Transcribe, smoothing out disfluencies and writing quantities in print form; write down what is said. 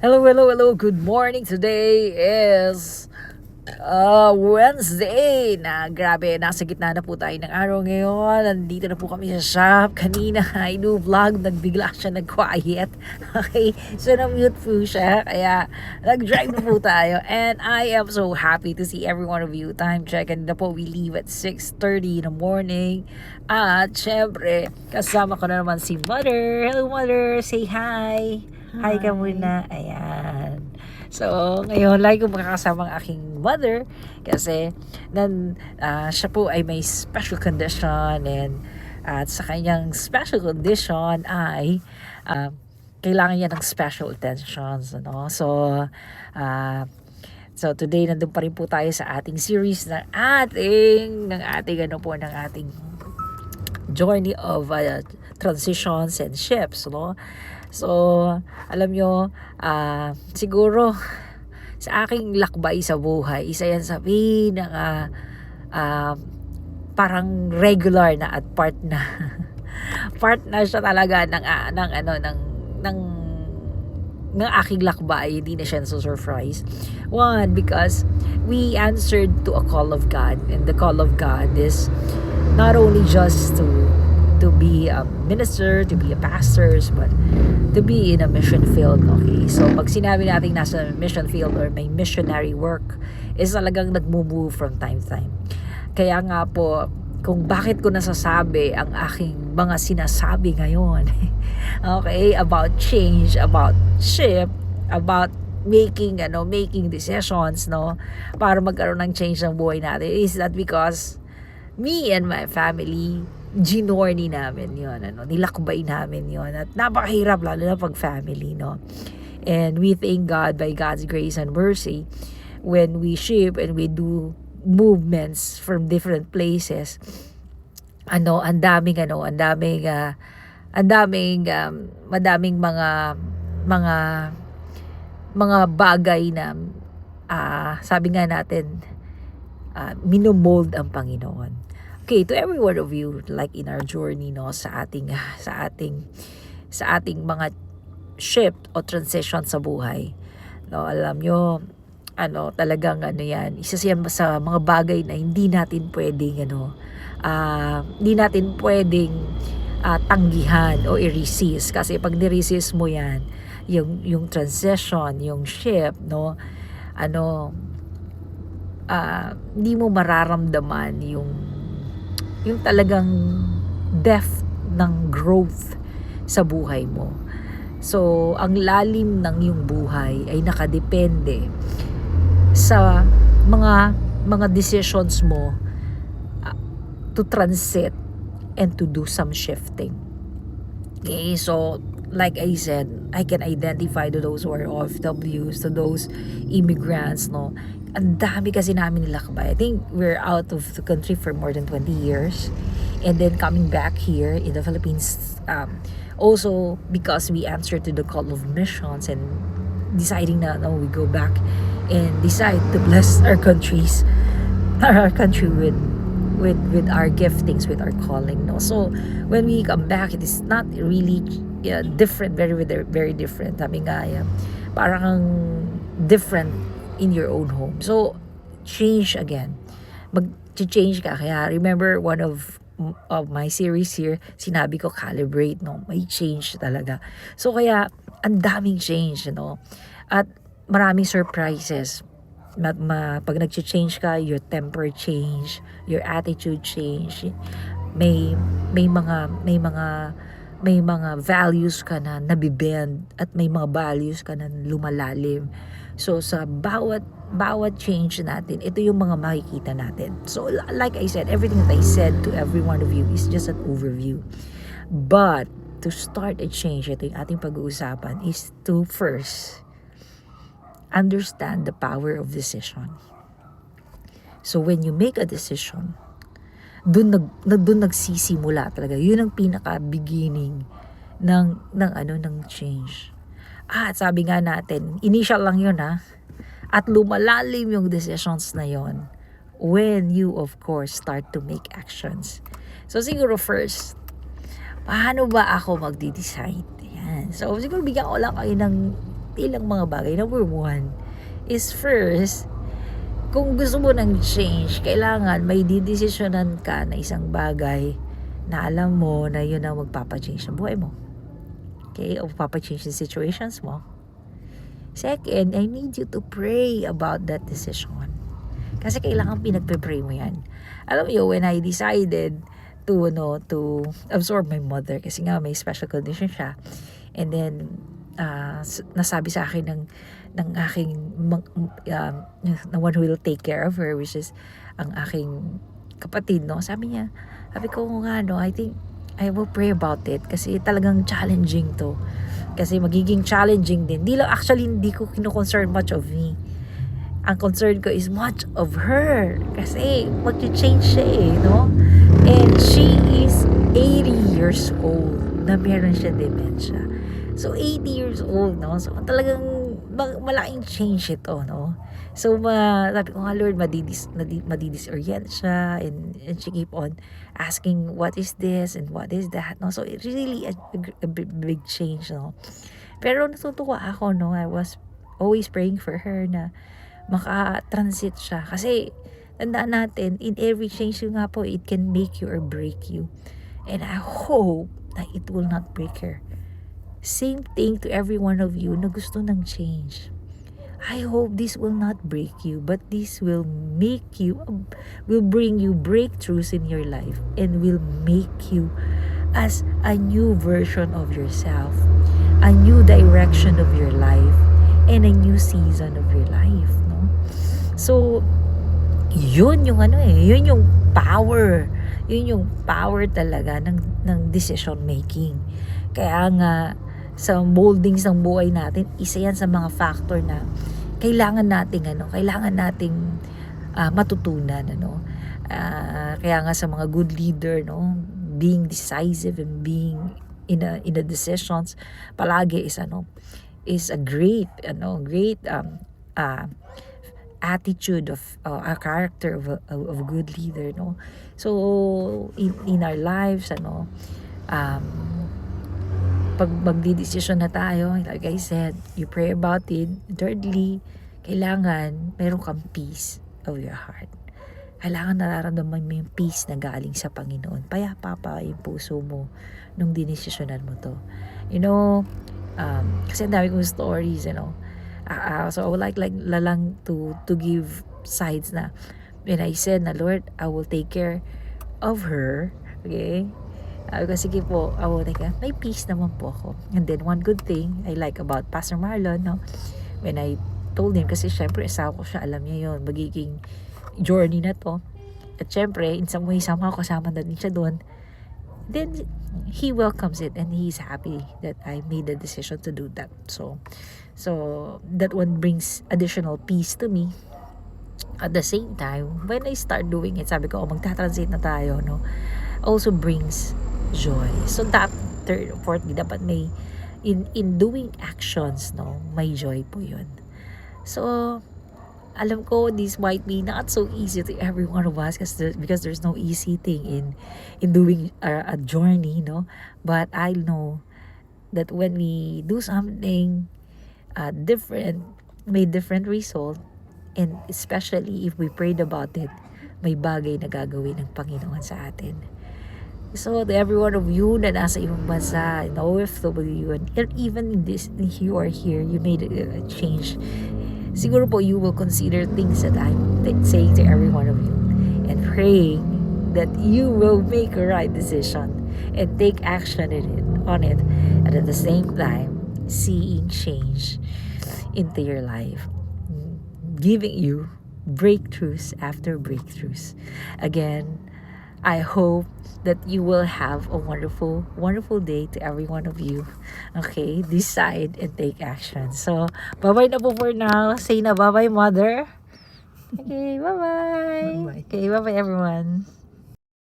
Hello, hello, hello. Good morning. Today is Wednesday na grabe, nasa gitna na po tayo ng araw ngayon. Nandito na po kami sa shop. Kanina, I do vlog, nagbigla siya nag-quiet. Okay, so na-mute po siya. Kaya nag-drive na po tayo. And I am so happy to see every one of you. Time check, and na po, we leave at 6:30 in the morning. At syempre, kasama ko na naman si Mother. Hello, Mother. Say hi. Hi ka muna. Ayan. So, ngayon, lagi ko makakasama ang aking mother kasi siya po ay may special condition, and at sa kanyang special condition ay kailangan niya ng special attentions. Ano? So today, nandun pa rin po tayo sa ating series ng ating journey of transitions and shifts, no? So, alam nyo, siguro sa aking lakbay sa buhay, isa yan sa parang regular na at part na part na siya talaga ng aking lakbay. Hindi na siya so surprise. One, because we answered to a call of God, and the call of God is not only just to be a minister, to be a pastor, but to be in a mission field. Okay, so pag sinabi natin nasa mission field or may missionary work, is talagang nagmo-move from time to time. Kaya nga po, kung bakit ko nasasabi ang aking mga sinasabi ngayon, okay, about change, about shift, about making decisions, no, para magkaroon ng change ng buhay natin, is that because me and my family, ginorni namin yon, nilakbay namin yon, at napakahirap lalo na pag family, no. And we thank God, by God's grace and mercy, when we ship and we do movements from different places, madaming mga bagay na sabi nga natin, minomold ang Panginoon. Okay, to every one of you, like in our journey, no, sa ating mga shift o transition sa buhay, no, alam nyo, talagang yan, isa siya sa mga bagay na hindi natin pwedeng tanggihan o i-resist, kasi pag ni-resist mo yan, yung transition, yung shift, no, hindi mo mararamdaman yung talagang depth ng growth sa buhay mo. So, ang lalim ng iyong buhay ay nakadepende sa mga decisions mo to transit and to do some shifting. Okay, so like I said, I can identify to those who are OFWs, to those immigrants, no. Ang dami kasi namin nilakbay. I think we're out of the country for more than 20 years. And then coming back here in the Philippines, also because we answered to the call of missions and deciding na we go back and decide to bless our country with our giftings, with our calling, no. So when we come back, it is not really different, very very different. Sabi nga, parang different in your own home. So change again, mag-change ka. Kaya remember, one of my series here, sinabi ko calibrate, no, may change talaga. So kaya ang daming change, no, at maraming surprises. Pag nag-change ka, your temper change, your attitude change, may mga values ka na nabibend, at may mga values ka na lumalalim. So sa bawat change natin, ito yung mga makikita natin. So like I said, everything that I said to every one of you is just an overview. But to start a change, ito yung ating pag-uusapan, is to first understand the power of decision. So when you make a decision, dun nagsisimula talaga. Yun ang pinaka beginning ng change. At sabi nga natin, initial lang yun, at lumalalim yung decisions na yon when you of course start to make actions. So siguro first, paano ba ako magde-decide? Yan. So siguro bigyan ko lang kayo ng ilang mga bagay. Number one is first, kung gusto mo ng change, kailangan may didesisyonan ka na isang bagay na alam mo na yun ang magpapachange sa buhay mo. Okay? O magpapachange sa situations mo. Second, I need you to pray about that decision. Kasi kailangan pinagpe-pray mo yan. Alam mo, when I decided to absorb my mother, kasi nga may special condition siya, and then nasabi sa akin ng aking the one who will take care of her, which is ang aking kapatid, no? Sabi ko nga, no, I think I will pray about it kasi talagang challenging to. Kasi magiging challenging din. Hindi ko kino-concern much of me. Ang concern ko is much of her. Kasi mag-change siya no? And she is 80 years old na meron siya dementia. So, 80 years old, no? So, talagang malaking change ito, no? So, sabi ko nga, Lord, madidisorient siya, and she keep on asking, what is this and what is that, no? So, it's really a big change, no? Pero natutuwa ako, no? I was always praying for her na maka-transit siya. Kasi, tandaan natin, in every change nga po, it can make you or break you. And I hope that it will not break her. Same thing to every one of you na gusto ng change. I hope this will not break you, but this will bring you breakthroughs in your life and will make you as a new version of yourself, a new direction of your life, and a new season of your life, no? So, yun yung yun yung power. Yun yung power talaga ng decision making. Kaya nga, sa moldings ng buhay natin, isa yan sa mga factor na kailangan nating matutunan, kaya nga sa mga good leader, being decisive and being in a decisions palagi is a great attitude of a character of a good leader, no? So in our lives, pag magdidesisyon na tayo, like I said, you pray about it. Thirdly, kailangan meron kang peace of your heart. Kailangan nararamdaman mo yung peace na galing sa Panginoon. Payapa yung puso mo nung dinesisyonan mo to. Kasi ang dami kong stories, so I would like lang to give sides na when I said na, Lord, I will take care of her, okay? Kasi sige po, may peace naman po ako. And then one good thing I like about Pastor Marlon, when I told him, kasi syempre asawa ko siya, alam niya yun, magiging journey na to. At syempre, in some way, somehow kasama na din siya doon. Then, he welcomes it and he's happy that I made the decision to do that. So that one brings additional peace to me. At the same time, when I start doing it, sabi ko, magta-transit na tayo, also brings joy. So that third, fourthly, dapat may in doing actions, may joy po yun. So alam ko this might be not so easy to every one of us because there's no easy thing in doing a journey, but I know that when we do something different, may different result, and especially if we prayed about it, may bagay na gagawin ng Panginoon sa atin. So, to every one of you na nasa ibang bansa, in OFW, and even in this, you are here, you made a change. Siguro po, you will consider things that I'm saying to every one of you, and praying that you will make a right decision and take action on it, and at the same time, seeing change into your life, giving you breakthroughs after breakthroughs. Again, I hope that you will have a wonderful, wonderful day to every one of you. Okay, decide and take action. So, bye-bye na po for now. Say na bye-bye, mother. Okay, bye-bye. Bye-bye. Okay, bye-bye, everyone.